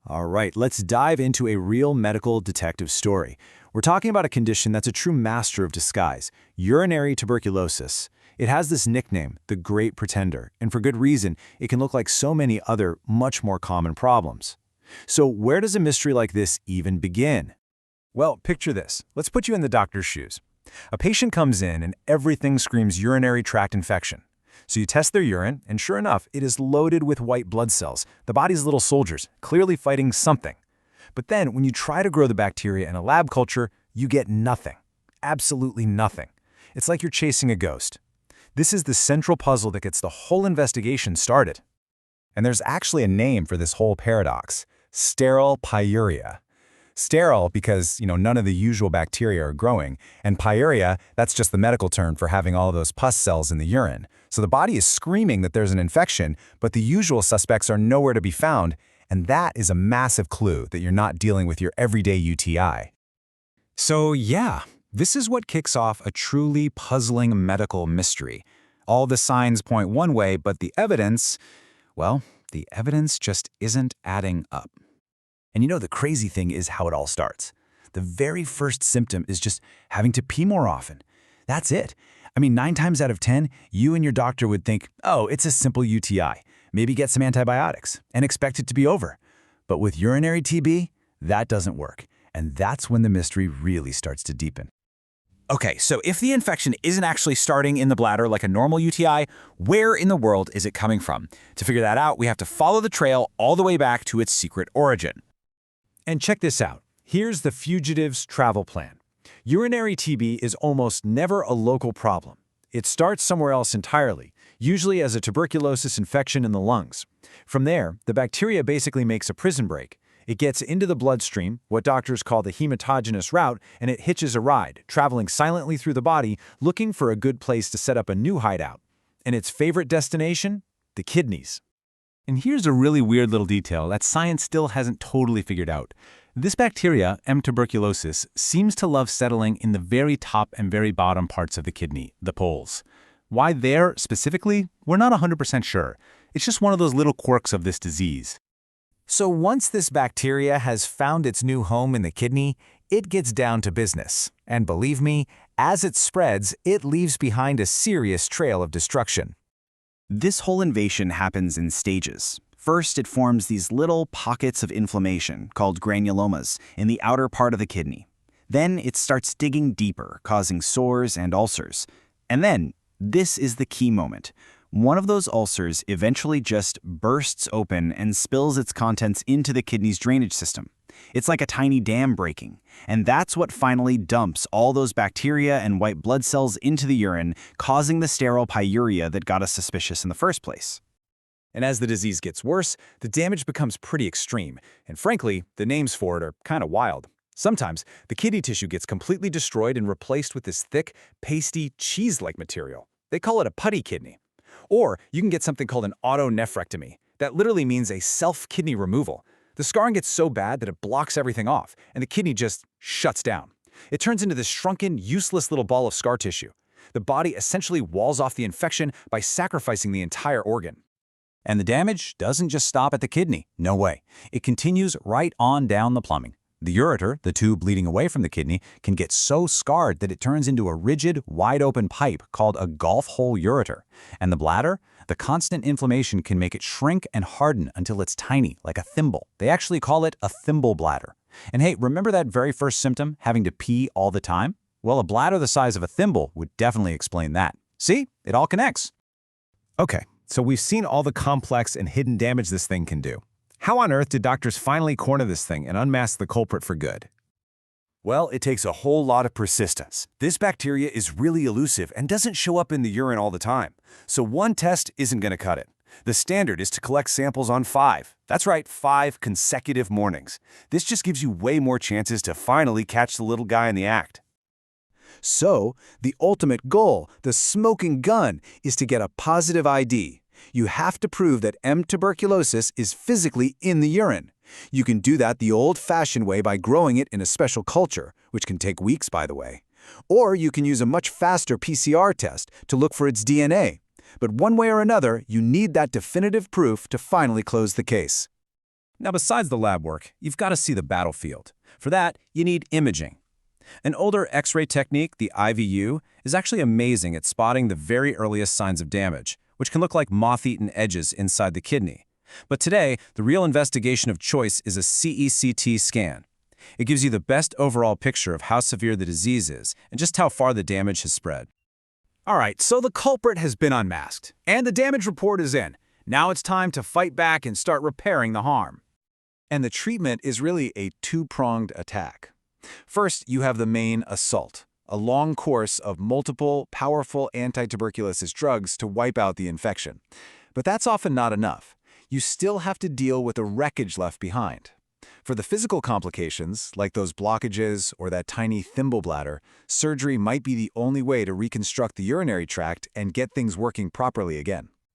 All right, let's dive into a real medical detective story. We're talking about a condition that's a true master of disguise, urinary tuberculosis. It has this nickname, the Great Pretender, and for good reason. It can look like so many other, much more common problems. So where does a mystery like this even begin? Well, picture this. Let's put you in the doctor's shoes. A patient comes in and everything screams urinary tract infection. So you test their urine, and sure enough, it is loaded with white blood cells, the body's little soldiers, clearly fighting something. But then, when you try to grow the bacteria in a lab culture, you get nothing. Absolutely nothing. It's like you're chasing a ghost. This is the central puzzle that gets the whole investigation started. And there's actually a name for this whole paradox: sterile pyuria. Sterile because, none of the usual bacteria are growing, and pyuria, that's just the medical term for having all those pus cells in the urine. So the body is screaming that there's an infection, but the usual suspects are nowhere to be found, and that is a massive clue that you're not dealing with your everyday UTI. So yeah, this is what kicks off a truly puzzling medical mystery. All the signs point one way, but the evidence just isn't adding up. And the crazy thing is how it all starts. The very first symptom is just having to pee more often. That's it. 9 times out of 10, you and your doctor would think, oh, it's a simple UTI. Maybe get some antibiotics and expect it to be over. But with urinary TB, that doesn't work. And that's when the mystery really starts to deepen. Okay, so if the infection isn't actually starting in the bladder like a normal UTI, where in the world is it coming from? To figure that out, we have to follow the trail all the way back to its secret origin. And check this out. Here's the fugitive's travel plan. Urinary TB is almost never a local problem. It starts somewhere else entirely, usually as a tuberculosis infection in the lungs. From there, the bacteria basically makes a prison break. It gets into the bloodstream, what doctors call the hematogenous route, and it hitches a ride, traveling silently through the body, looking for a good place to set up a new hideout. And its favorite destination? The kidneys. And here's a really weird little detail that science still hasn't totally figured out. This bacteria, M. tuberculosis, seems to love settling in the very top and very bottom parts of the kidney, the poles. Why there, specifically, we're not 100% sure. It's just one of those little quirks of this disease. So once this bacteria has found its new home in the kidney, it gets down to business. And believe me, as it spreads, it leaves behind a serious trail of destruction. This whole invasion happens in stages. First, it forms these little pockets of inflammation, called granulomas, in the outer part of the kidney. Then it starts digging deeper, causing sores and ulcers. And then, this is the key moment. One of those ulcers eventually just bursts open and spills its contents into the kidney's drainage system. It's like a tiny dam breaking, and that's what finally dumps all those bacteria and white blood cells into the urine, causing the sterile pyuria that got us suspicious in the first place. And as the disease gets worse, the damage becomes pretty extreme, and frankly, the names for it are kind of wild. Sometimes, the kidney tissue gets completely destroyed and replaced with this thick, pasty, cheese-like material. They call it a putty kidney. Or you can get something called an autonephrectomy. That literally means a self-kidney removal. The scarring gets so bad that it blocks everything off, and the kidney just shuts down. It turns into this shrunken, useless little ball of scar tissue. The body essentially walls off the infection by sacrificing the entire organ. And the damage doesn't just stop at the kidney. No way. It continues right on down the plumbing. The ureter, the tube leading away from the kidney, can get so scarred that it turns into a rigid, wide-open pipe called a golf hole ureter. And the bladder? The constant inflammation can make it shrink and harden until it's tiny, like a thimble. They actually call it a thimble bladder. And hey, remember that very first symptom, having to pee all the time? Well, a bladder the size of a thimble would definitely explain that. See? It all connects. Okay, so we've seen all the complex and hidden damage this thing can do. How on earth did doctors finally corner this thing and unmask the culprit for good? Well, it takes a whole lot of persistence. This bacteria is really elusive and doesn't show up in the urine all the time. So one test isn't going to cut it. The standard is to collect samples on 5. That's right, 5 consecutive mornings. This just gives you way more chances to finally catch the little guy in the act. So, the ultimate goal, the smoking gun, is to get a positive ID. You have to prove that M. tuberculosis is physically in the urine. You can do that the old-fashioned way by growing it in a special culture, which can take weeks, by the way. Or you can use a much faster PCR test to look for its DNA. But one way or another, you need that definitive proof to finally close the case. Now, besides the lab work, you've got to see the battlefield. For that, you need imaging. An older X-ray technique, the IVU, is actually amazing at spotting the very earliest signs of damage, which can look like moth-eaten edges inside the kidney. But today, the real investigation of choice is a CECT scan. It gives you the best overall picture of how severe the disease is and just how far the damage has spread. All right, so the culprit has been unmasked, and the damage report is in. Now it's time to fight back and start repairing the harm. And the treatment is really a two-pronged attack. First, you have the main assault, a long course of multiple, powerful anti-tuberculosis drugs to wipe out the infection. But that's often not enough. You still have to deal with the wreckage left behind. For the physical complications, like those blockages or that tiny thimble bladder, surgery might be the only way to reconstruct the urinary tract and get things working properly again.